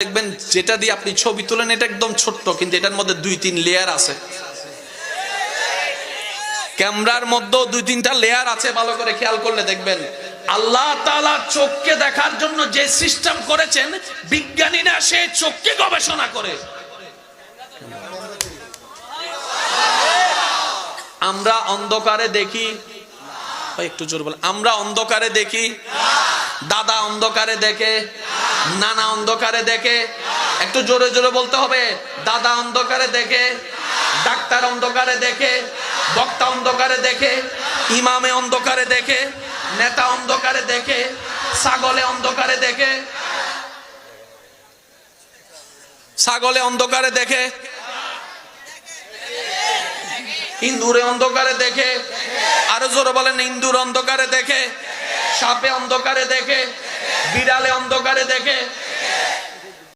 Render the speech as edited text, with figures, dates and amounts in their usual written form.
দেখবেন যেটা দিয়ে আপনি ছবি তোলেন এটা একদম ছোট্ট, কিন্তু এটার মধ্যে 2-3 লেয়ার আছে। ক্যামেরার মধ্যে 2-3টা লেয়ার আছে, ভালো করে খেয়াল করলে দেখবেন। আল্লাহ তাআলা চোখকে দেখার জন্য যে সিস্টেম করেছেন, বিজ্ঞানীরা সেই চোখকে গবেষণা করে। আমরা অন্ধকারে দেখি, একটু জোরে বলেন, আমরা অন্ধকারে দেখি, দাদা অন্ধকারে দেখে, নানা অন্ধকারে দেখে, একটু জোরে জোরে বলতে হবে। দাদা অন্ধকারে দেখে, ডাক্তার অন্ধকারে দেখে, বক্তা অন্ধকারে দেখে, ইমামে অন্ধকারে দেখে, নেতা অন্ধকারে দেখে, ছাগলে অন্ধকারে দেখে, ছাগলে অন্ধকারে দেখে, ইন্দুরে অন্ধকারে দেখে, আরো জোরে বলেন, ইন্দুর অন্ধকারে দেখে, সাপে অন্ধকারে দেখে, বিড়ালে অন্ধকারে দেখে,